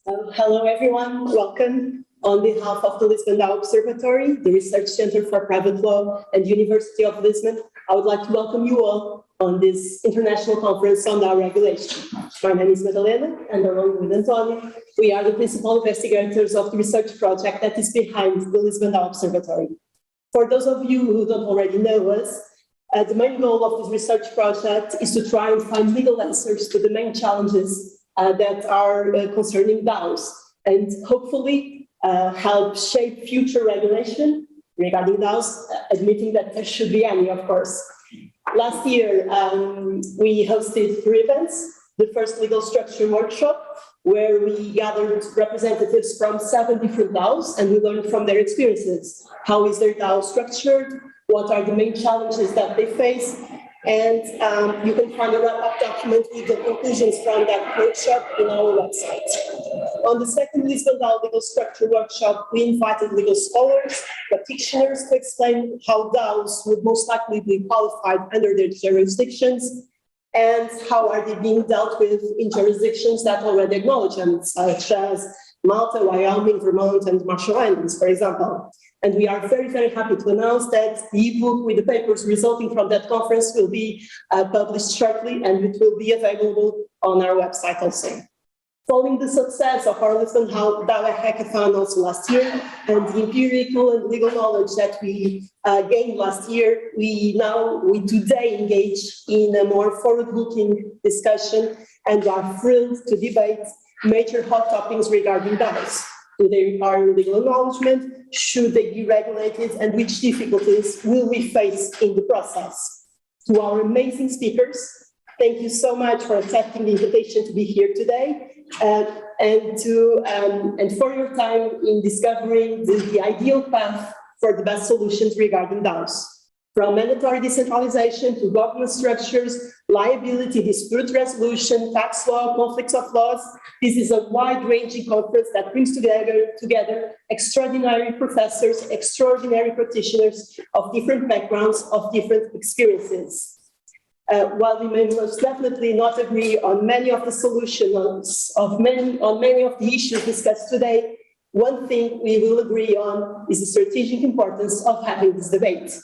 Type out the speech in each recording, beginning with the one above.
Hello, everyone. Welcome. On behalf of the Lisbon DAO Observatory, the Research Center for Private Law and University of Lisbon, I would like to welcome you all on this international conference on DAO regulation. My name is Madalena, and along with Antonio, we are the principal investigators of the research project that is behind the Lisbon DAO Observatory. For those of you who don't already know us, the main goal of this research project is to try and find legal answers to the main challenges that are concerning DAOs, and hopefully help shape future regulation regarding DAOs, admitting that there should be any, of course. Last year, we hosted 3 events. The first legal structure workshop, where we gathered representatives from 7 different DAOs, and we learned from their experiences. How is their DAO structured? What are the main challenges that they face? And you can find a wrap-up document with the conclusions from that workshop on our website. On the second Lisbon DAO legal structure workshop, we invited legal scholars, practitioners to explain how DAOs would most likely be qualified under their jurisdictions and how are they being dealt with in jurisdictions that already acknowledge them, such as Malta, Wyoming, Vermont, and Marshall Islands, for example. And we are very, very happy to announce that the ebook with the papers resulting from that conference will be published shortly, and it will be available on our website also. Following the success of our Lisbon DAO hackathon also last year, and the empirical and legal knowledge that we gained last year, we today engage in a more forward-looking discussion and are thrilled to debate major hot topics regarding DAOs. Do they require legal acknowledgement? Should they be regulated? And which difficulties will we face in the process? To our amazing speakers, thank you so much for accepting the invitation to be here today, and for your time in discovering the ideal path for the best solutions regarding DAOs. From mandatory decentralization to governance structures, liability, dispute resolution, tax law, conflicts of laws, this is a wide-ranging conference that brings together extraordinary professors, extraordinary practitioners of different backgrounds, of different experiences. While we may most definitely not agree on many of the solutions, on many of the issues discussed today, one thing we will agree on is the strategic importance of having this debate.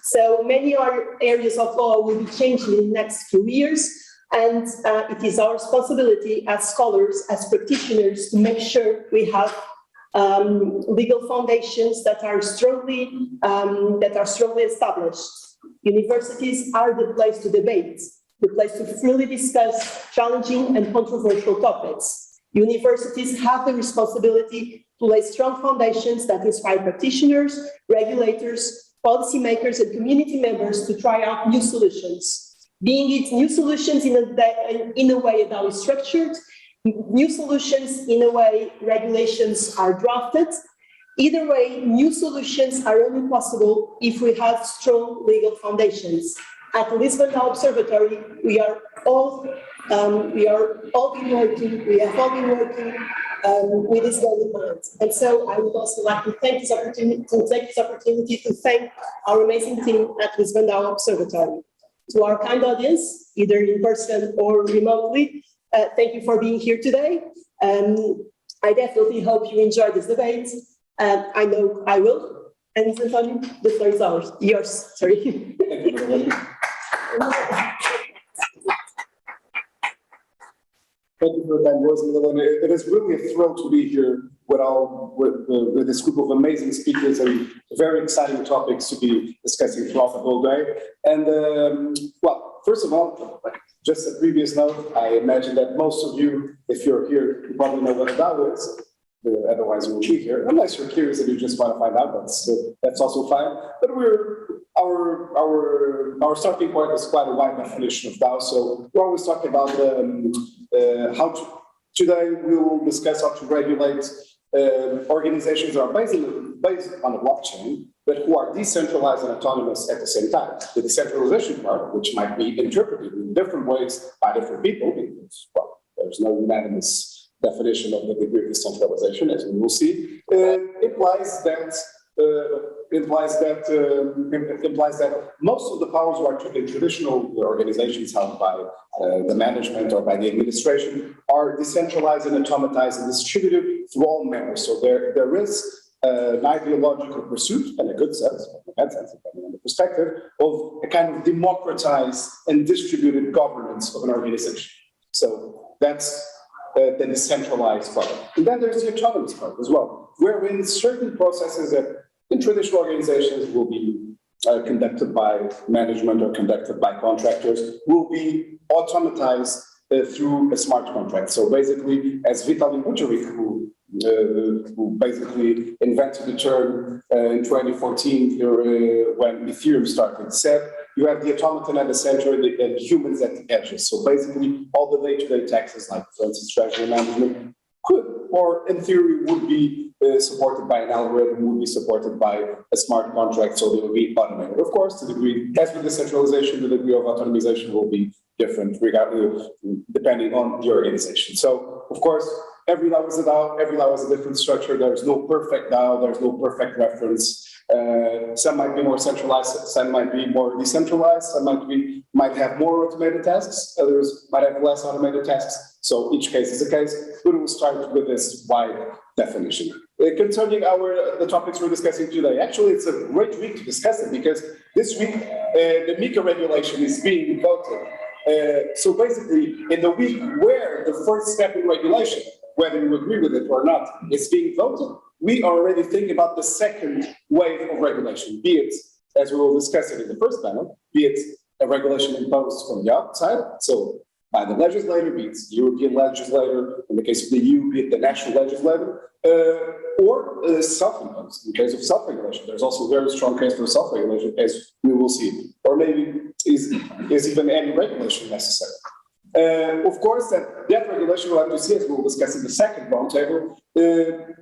So many areas of law will be changing in the next few years, and it is our responsibility as scholars, as practitioners, to make sure we have legal foundations that are strongly established. Universities are the place to debate, the place to freely discuss challenging and controversial topics. Universities have the responsibility to lay strong foundations that inspire practitioners, regulators, policymakers, and community members to try out new solutions. Being it new solutions in a way DAO is structured, new solutions in a way regulations are drafted. Either way, new solutions are only possible if we have strong legal foundations. At the Lisbon DAO Observatory, we have all been working with this goal in mind. And so I would also like to take this opportunity to thank our amazing team at Lisbon DAO Observatory. To our kind audience, either in person or remotely, thank you for being here today. I definitely hope you enjoyed this debate. I know I will. And Antonio, the floor is yours. Sorry. Thank you, Thank you for the kind words, Madalena. It is really a thrill to be here with this group of amazing speakers and very exciting topics to be discussing throughout the whole day. And well, first of all, just a previous note, I imagine that most of you, if you're here, you probably know what a DAO is. Otherwise, you will be here. Unless you're curious and you just want to find out, that's also fine. But our starting point is quite a wide definition of DAO. So we're always talking about today we will discuss how to regulate organizations that are based on the blockchain, but who are decentralized and autonomous at the same time. The decentralization part, which might be interpreted in different ways by different people, because, well, there's no unanimous definition of the degree of decentralization, as we will see, implies that implies that most of the powers are in traditional organizations held by the management or by the administration are decentralized and automatized and distributed through all members. So there is an ideological pursuit, and a good sense, a bad sense, depending on the perspective, of a kind of democratized and distributed governance of an organization. So that's the decentralized part. And then there's the autonomous part as well, wherein certain processes that in traditional organizations will be conducted by management or conducted by contractors will be automatized through a smart contract. So basically, as Vitaly Buterin, who basically invented the term in 2014 when Ethereum started, said you have the automaton at the center and humans at the edges. So basically, all the day-to-day tasks, like for instance, treasury management, could, or in theory, would be supported by an algorithm, would be supported by a smart contract, so they will be automated. Of course, the degree, as with decentralization, the degree of automation will be different depending on the organization. So, of course, every DAO is a DAO, every DAO is a different structure. There's no perfect DAO, there's no perfect reference. Some might be more centralized, some might be more decentralized, some might have more automated tasks, others might have less automated tasks. So each case is a case, but we'll start with this wide definition. Concerning the topics we're discussing today, actually it's a great week to discuss it because this week the MiCA regulation is being voted. So basically, in the week where the first step in regulation, whether you agree with it or not, is being voted, we are already thinking about the second wave of regulation, be it, as we will discuss it in the first panel, be it a regulation imposed from the outside, so by the legislator, be it the European legislator, in the case of the EU, be it the national legislator, or self-imposed. In case of self-regulation, there's also a very strong case for self-regulation, as we will see, or maybe is even any regulation necessary. Of course, that regulation will have to see, as we'll discuss in the second roundtable,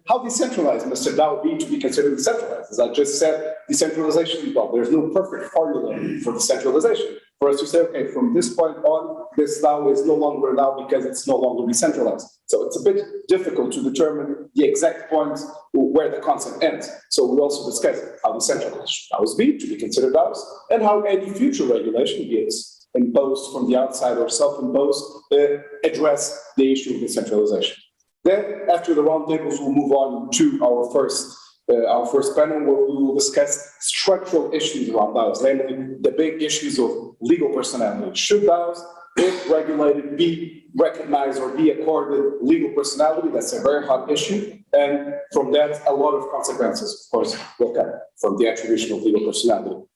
how decentralized must a DAO be to be considered decentralized? As I just said, decentralization, well, there's no perfect formula for decentralization. For us to say, okay, from this point on, this DAO is no longer a DAO because it's no longer decentralized. So it's a bit difficult to determine the exact point where the concept ends. So we also discuss how decentralized DAOs be to be considered DAOs, and how any future regulation, be it imposed from the outside or self-imposed, address the issue of decentralization. Then, after the roundtables, we'll move on to our first panel, where we will discuss structural issues around DAOs, namely the big issues of legal personality. Should DAOs, if regulated, be recognized or be accorded legal personality? That's a very hot issue, and from that, a lot of consequences, of course, will come from the attribution of legal personality.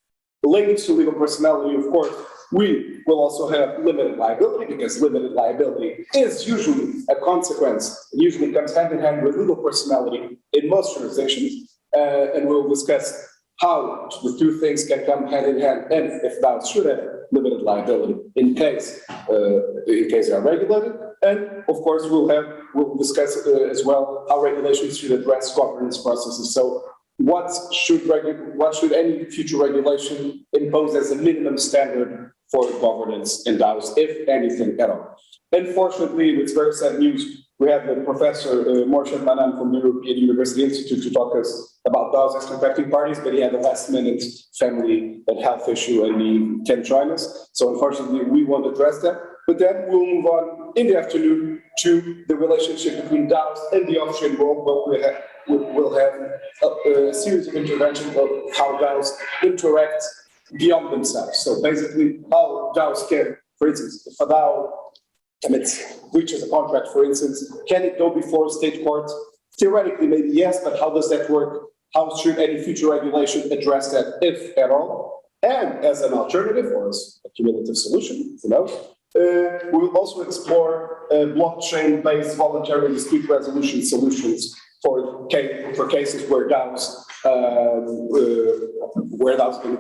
Linked to legal personality, of course, we will also have limited liability, because limited liability is usually a consequence. It usually comes hand in hand with legal personality in most jurisdictions, and we'll discuss how the two things can come hand in hand, and if DAOs should have limited liability in case they are regulated. And of course, we'll discuss as well how regulations should address governance processes. So what should any future regulation impose as a minimum standard for governance in DAOs, if anything at all? Unfortunately, it's very sad news. We have the Professor Morshad Manan from the European University Institute to talk us about DAOs as contracting parties, but he had a last-minute family and health issue and he can't join us. So unfortunately, we won't address that. But then we'll move on in the afternoon to the relationship between DAOs and the off-chain world, where we'll have a series of interventions of how DAOs interact beyond themselves. So basically, how DAOs can, for instance, if a DAO breaches a contract, for instance, can it go before a state court? Theoretically, maybe yes, but how does that work? How should any future regulation address that, if at all? And as an alternative, or as a cumulative solution, who knows, we'll also explore blockchain-based voluntary dispute resolution solutions for cases where DAOs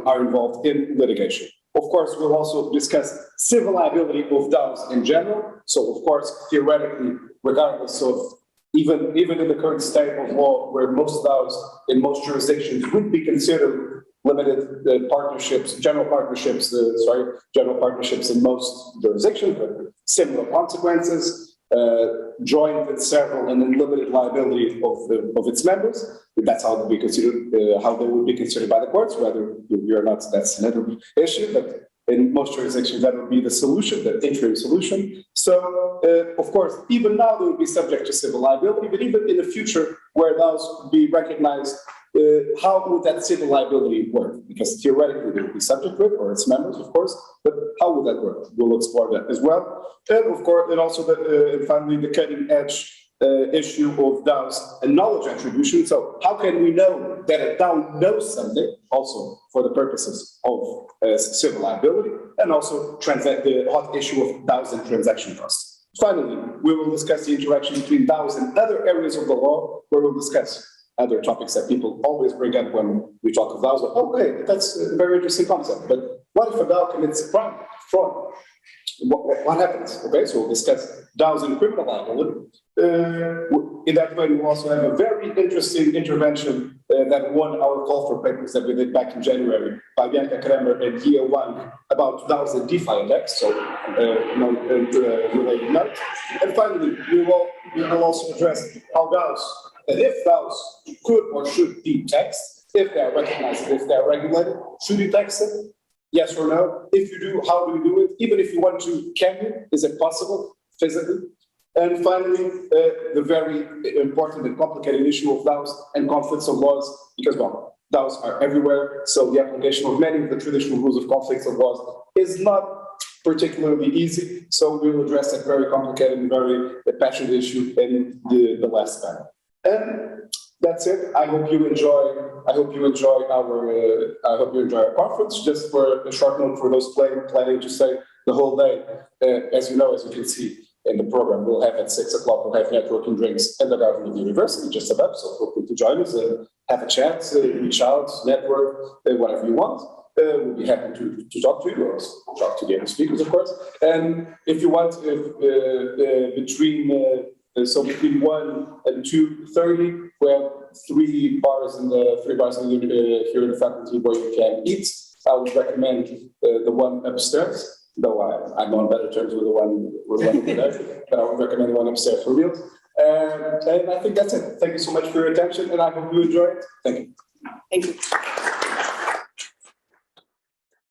are involved in litigation. Of course, we'll also discuss civil liability of DAOs in general. So, of course, theoretically, regardless of even in the current state of law, where most DAOs in most jurisdictions would be considered limited partnerships, general partnerships in most jurisdictions, but similar consequences. joint and several and unlimited liability of its members. That's how they would be considered by the courts. Whether you're not, that's another issue. But in most jurisdictions, that would be the solution, the interim solution. So, of course, even now they would be subject to civil liability. But even in the future, where those would be recognized, how would that civil liability work? Because theoretically they would be subject to it, or its members, of course. But how would that work? We'll explore that as well. And of course, and also finally the cutting edge issue of DAOs and knowledge attribution. So how can we know that a DAO knows something, also for the purposes of civil liability, and also the hot issue of DAOs and transaction costs. Finally, we will discuss the interaction between DAOs and other areas of the law, where we'll discuss other topics that people always bring up when we talk of DAOs. Like, okay, that's a very interesting concept, but what if a DAO commits crime, fraud? What happens? Okay, so we'll discuss DAOs and criminal liability. In that way, we also have a very interesting intervention that won our call for papers that we did back in January by Bianca Kramer and Gia Wang about DAOs and DeFi index, so related note. And finally, we will also address how DAOs, and if DAOs could or should be taxed, if they are recognized, if they are regulated, should you tax them? Yes or no? If you do, how do we do it? Even if you want to, can you? Is it possible physically? And finally, the very important and complicated issue of DAOs and conflicts of laws, because, well, DAOs are everywhere, so the application of many of the traditional rules of conflicts of laws is not particularly easy, so we will address that very complicated and very passionate issue in the last panel. And that's it. I hope you enjoy our conference. Just for a short note for those planning to stay the whole day, as you can see in the program, we'll have at 6 o'clock, we'll have networking drinks in the garden of the university, just above. So feel free to join us, have a chat, reach out, network, whatever you want. We'll be happy to talk to you, or talk to the other speakers, of course. And if you want, between 1 and 2:30, we have three bars here in the faculty where you can eat. I would recommend the one upstairs. Though I'm on better terms with the one over there, but I would recommend the one upstairs for meals. And I think that's it. Thank you so much for your attention, and I hope you enjoy it. Thank you. Thank you.